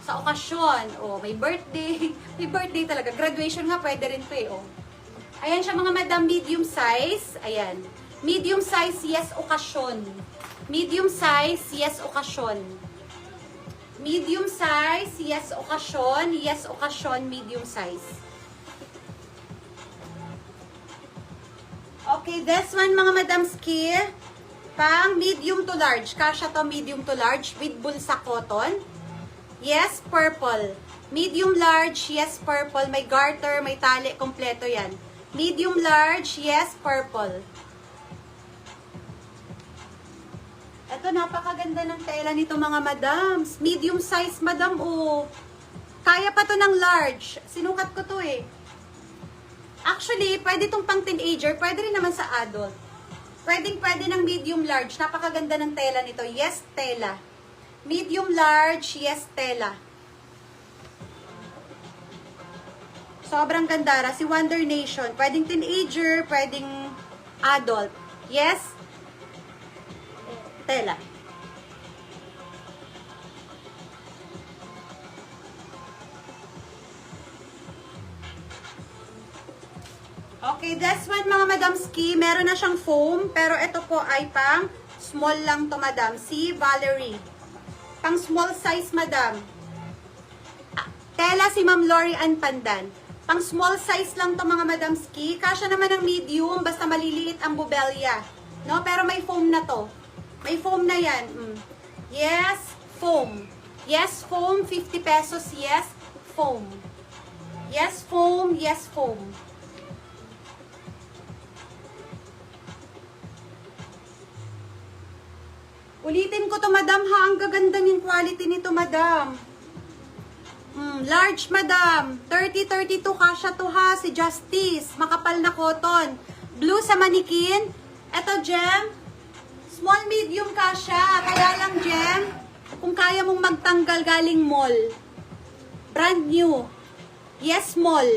sa okasyon. O, may birthday. May birthday talaga. Graduation nga, pwede rin to eh. O. Ayan siya mga madam, medium size. Ayan. Medium size, yes, okasyon. Medium size, yes, okasyon. Medium size, yes, okasyon. Yes, okasyon, medium size. Okay, this one mga madamski, pang medium to large. Kasha to medium to large with bulsa cotton. Yes, purple. Medium large, yes, purple. May garter, may tali, kompleto yan. Medium large, yes, purple. Ito, napakaganda ng tela nito mga madams. Medium size, madam, oh. Kaya pa to ng large. Sinukat ko to eh. Actually, pwede itong pang teenager, pwede rin naman sa adult. Pwede ng medium large. Napakaganda ng tela nito. Yes, tela. Medium large, yes, tela. Sobrang ganda. Si Wonder Nation. Pwedeng teenager, pwedeng adult. Yes, tela. Okay, this one mga madamski, meron na siyang foam, pero ito po ay pang small lang to madam. Si Valerie. Pang small size madam. Tela si Ma'am Lori Ann Pandan. Pang small size lang to mga madamski. Kasya naman ng medium, basta maliliit ang bubelya. No? Pero may foam na to. May foam na yan. Yes, foam. Yes, foam. 50 pesos. Yes, foam. Yes, foam. Yes, foam. Ulitin ko to, madam, ha? Ang gaganda ng quality nito, madam. Large, madam. 30-32, kasha to, ha? Si Justice. Makapal na cotton. Blue sa manikin. Ito, gem. Small, medium, kasha. Kaya lang, gem, kung kaya mong magtanggal galing mall. Brand new. Yes, mall.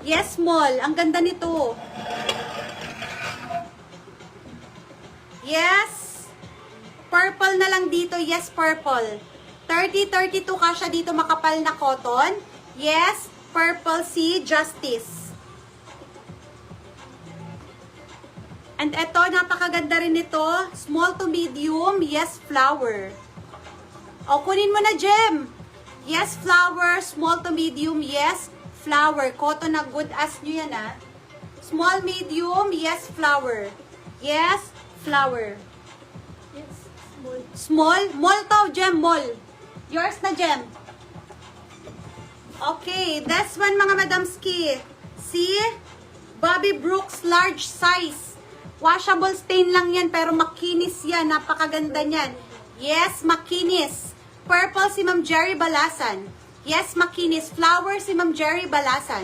Yes, mall. Ang ganda nito. Yes. Purple na lang dito. Yes, purple. 30-32 kasha dito, makapal na cotton. Yes, purple si Justice. And eto, napakaganda rin ito. Small to medium. Yes, flower. O, kunin mo na, gem. Yes, flower. Small to medium. Yes, flower. Cotton na good as nyo yan, ha. Small, medium. Yes, flower. Yes, flower. Small? Mall to, gem, mall. Yours na, gem. Okay, this one mga madamski. Si Bobby Brooks large size. Washable stain lang yan, pero makinis yan. Napakaganda niyan. Yes, makinis. Purple si Ma'am Jerry Balasan. Yes, makinis. Flower si Ma'am Jerry Balasan.